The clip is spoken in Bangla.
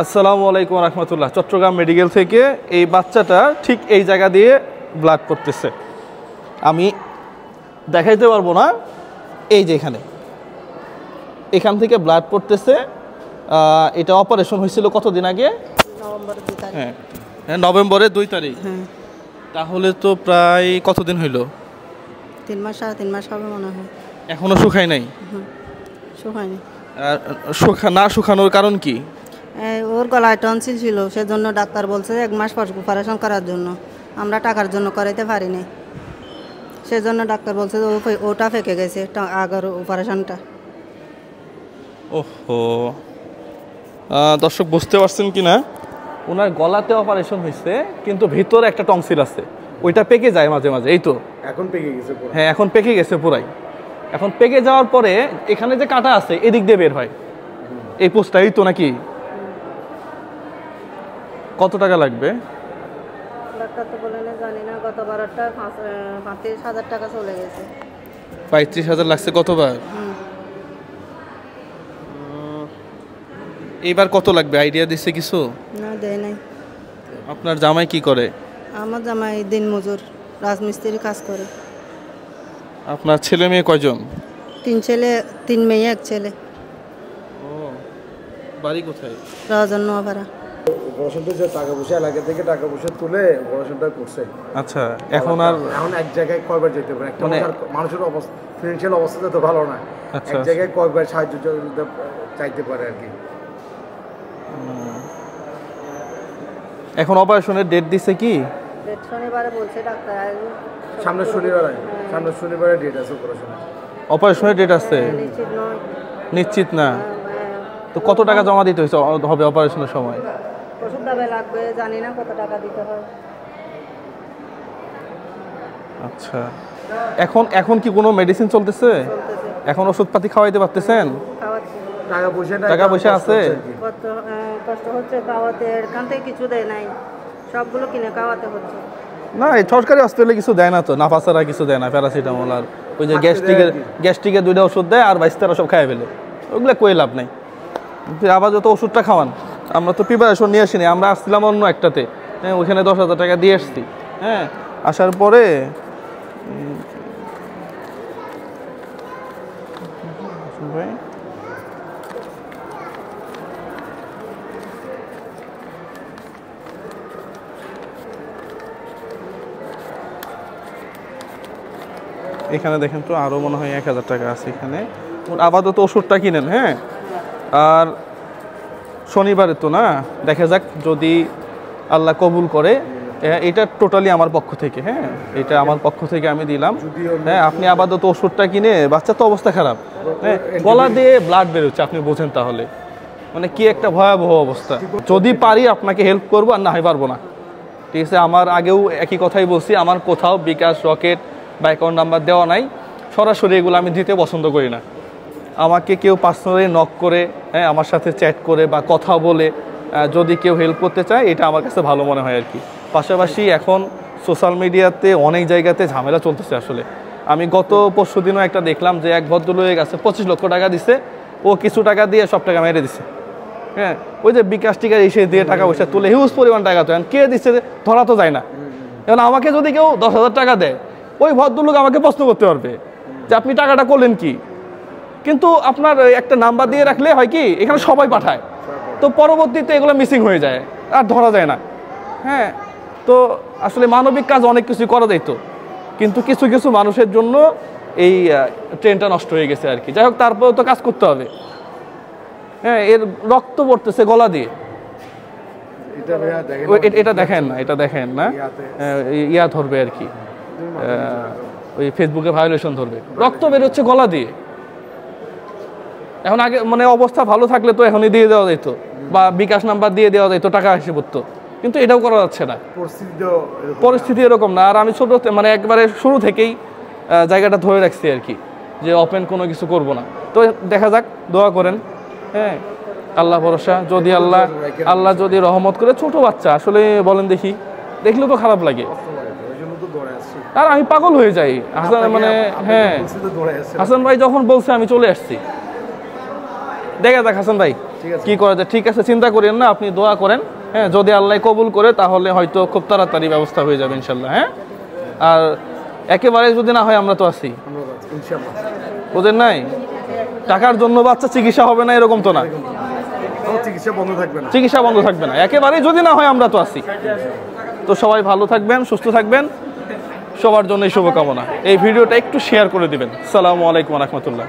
আসসালামু আলাইকুম রহমতুল্লাহ। চট্টগ্রাম মেডিকেল থেকে এই বাচ্চাটা ঠিক এই জায়গা দিয়ে ব্লাড পড়তেছে। আমি দেখাইতে পারবো না, এই যে এখান থেকে ব্লাড পড়তেছে। এটা অপারেশন হয়েছিল কতদিন আগে? নভেম্বরের 2 তারিখ। তাহলে তো প্রায় কতদিন হইল? 3 মাস, 3.5 মাস হবে মনে হয়। এখনো শুকায় নাই? শুকায়নি। না শুকানোর কারণ কি? ওর গলায় টনসিল ছিল, সেজন্য ডাক্তার বলছে 1 মাস পর অপারেশন করার জন্য। আমরা টাকার জন্য করাইতে পারিনি, সেজন্য ডাক্তার বলছে যে ওটা ফেঁকে গেছে আগের অপারেশনটা। ওহো, দর্শক বুঝতে পারছেন কি না, ওনার গলাতে অপারেশন হয়েছে কিন্তু ভিতরে একটা টনসিল আছে, ওইটা পেকে যায় মাঝে মাঝে। এই তো এখন পেকে গেছে। হ্যাঁ, এখন পেকে গেছে পুরাই। এখন পেকে যাওয়ার পরে এখানে যে কাটা আছে এদিক দিয়ে বের হয় এই পোস্টটা। এই তো নাকি? কত টাকা লাগবে? ডাক্তার তো বলে না, জানি না। গতবারটা 35,000 টাকা চলে গেছে। 35,000 লাগছে গতবার? এইবার কত লাগবে আইডিয়া দিছে কিছু? না, দেয় নাই। আপনার জামাই কি করে? আমার জামাই দিনমজুর, রাজমিস্ত্রি কাজ করে। আপনার ছেলে মেয়ে কয়জন? 3 ছেলে, 3 মেয়ে, 1 ছেলে। ও, বাড়ি কোথায়? রাজন নোয়াপাড়া। অপারেশনটা যে টাকা পয়সা লাগে থেকে টাকা পয়সা তুলে অপারেশনটা করছে। আচ্ছা, এখন এক জায়গায় কয়বার যেতে পারে? একটা মানুষের অবস্থা, ফিনান্সিয়াল অবস্থা তো ভালো না। এক জায়গায় কয়বার সাহায্য চাইতে পারে আর কি। এখন অপারেশনের ডেট দিছে কি? ডেট শনিবারে বলছে ডাক্তার। সামনে শনিবারে ডেট আছে অপারেশনের। অপারেশনের ডেট আছে? নিশ্চিত নয়। নিশ্চিত না? তো কত টাকা জমা দিতে হবে অপারেশনের সময়? ওষুধ দাবে লাগবে, জানি না কত টাকা দিতে হয়। আচ্ছা, এখন কি কোনো মেডিসিন চলতেছে? এখন ওষুধপাতি খাওয়াইতে পারতেছেন? টাকা পয়সা আছে? কষ্ট হচ্ছে খাওয়াতে, এখান থেকে কিছু দেয় নাই, সবগুলো কিনে খাওয়াতে হচ্ছে। না, এই সরকারি হসপিটালে কিছু দেয় না তো, নাফাসারা কিছু দেয় না, প্যারাসিটামল আর ওই যে গ্যাস্ট্রিকের 2টা ওষুধ দেয় আর 22-23 সব খাইয়ে ফেলে। ওগুলো কই লাভ নাই। আবার যত ওষুধটা খাওয়ান, আমরা তো প্রিপারেশন নিয়ে আসিনি, আমরা আসছিলাম অন্য একটাতে। হ্যাঁ, ওইখানে 10,000 টাকা দিয়ে আসছি। হ্যাঁ, আসার পরে এখানে দেখেন তো আরও মনে হয় 1,000 টাকা আছে এখানে। আপাতত ওষুধটা কিনেন। হ্যাঁ, আর শনিবারে তো না, দেখা যাক যদি আল্লাহ কবুল করে। এটা টোটালি আমার পক্ষ থেকে। হ্যাঁ, এটা আমার পক্ষ থেকে আমি দিলাম। হ্যাঁ, আপনি আপাতত ওষুধটা কিনে, বাচ্চার তো অবস্থা খারাপ। হ্যাঁ, গলা দিয়ে ব্লাড বেরোচ্ছে, আপনি বোঝেন তাহলে মানে কি একটা ভয়াবহ অবস্থা। যদি পারি আপনাকে হেল্প করবো, আর না হয় পারবো না। ঠিক আছে, আমার আগেও একই কথাই বলছি, আমার কোথাও বিকাশ, রকেট বা অ্যাকাউন্ট নাম্বার দেওয়া নাই। সরাসরি এগুলো আমি দিতে পছন্দ করি না। আমাকে কেউ পার্সোনালি নক করে, হ্যাঁ, আমার সাথে চ্যাট করে বা কথা বলে যদি কেউ হেল্প করতে চায়, এটা আমার কাছে ভালো মনে হয় আর কি। পাশাপাশি এখন সোশ্যাল মিডিয়াতে অনেক জায়গাতে ঝামেলা চলতেছে আসলে। আমি গত পরশুদিনও একটা দেখলাম যে এক ভদ্রলোকের কাছে 25 লক্ষ টাকা দিছে, ও কিছু টাকা দিয়ে সব টাকা মেরে দিছে। হ্যাঁ, ওই যে বিকাশ টিকা এসে দিয়ে টাকা পয়সা তুলে হিউজ পরিমাণ টাকা, তো কে দিচ্ছে ধরা তো যায় না। এখন আমাকে যদি কেউ 10,000 টাকা দেয়, ওই ভদ্রলোক আমাকে প্রশ্ন করতে পারবে যে আপনি টাকাটা করলেন কি। কিন্তু আপনার একটা নাম্বার দিয়ে রাখলে হয় কি, এখানে সবাই পাঠায়, তো পরবর্তীতে এগুলো মিসিং হয়ে যায় আর ধরা যায় না। হ্যাঁ, তো আসলে মানবিক কাজ অনেক কিছু করা যাইতো, কিন্তু কিছু কিছু মানুষের জন্য এই ট্রেনটা নষ্ট হয়ে গেছে আর কি। যাই হোক, তারপরেও তো কাজ করতে হবে। হ্যাঁ, এর রক্ত পড়তেছে গলা দিয়ে। এটা দেখেন না, এটা দেখেন না, ইয়া ধরবে আর কি, ওই ফেসবুকে ভায়োলেশন ধরবে। রক্ত বেরোচ্ছে গলা দিয়ে। এখন আগে মানে অবস্থা ভালো থাকলে তো এখনই দিয়ে দেওয়া যেত, বা বিকাশ নাম্বার দিয়ে দেওয়া যেত, টাকা এসে পড়তো, কিন্তু এটাও করা যাচ্ছে না। পরিস্থিতি এরকম না। আর আমি ছোট মানে একবারে শুরু থেকেই জায়গাটা ধরে রাখছি আর কি, যে ওপেন কোনো কিছু করব না। তো দেখা যাক, দোয়া করেন। হ্যাঁ, আল্লাহ ভরসা, যদি আল্লাহ যদি রহমত করে। ছোট বাচ্চা আসলে বলেন, দেখলেও তো খারাপ লাগে, আর আমি পাগল হয়ে যাই। হাসান মানে, হ্যাঁ, হাসান ভাই যখন বলছে আমি চলে আসছি। দেখা যাক হাসান ভাই ঠিক আছে। কি করা যায়। ঠিক আছে, চিন্তা করেন না, আপনি দোয়া করেন। হ্যাঁ, যদি আল্লাহ কবুল করে তাহলে হয়তো খুব তাড়াতাড়ি ব্যবস্থা হয়ে যাবে ইনশাল্লাহ। হ্যাঁ, আর একেবারে যদি না হয় আমরা তো আছি, আমরা যাচ্ছি, ইনশাআল্লাহ। ওদের নাই টাকার জন্য বাচ্চা চিকিৎসা হবে না এরকম তো না, কোনো চিকিৎসা বন্ধ থাকবে না। চিকিৎসা বন্ধ থাকবে না, একেবারেই যদি না হয় আমরা তো আছি। তো সবাই ভালো থাকবেন, সুস্থ থাকবেন, সবার জন্যই শুভকামনা। এই ভিডিওটা একটু শেয়ার করে দিবেন। আসসালামু আলাইকুম ওয়া রাহমাতুল্লাহ।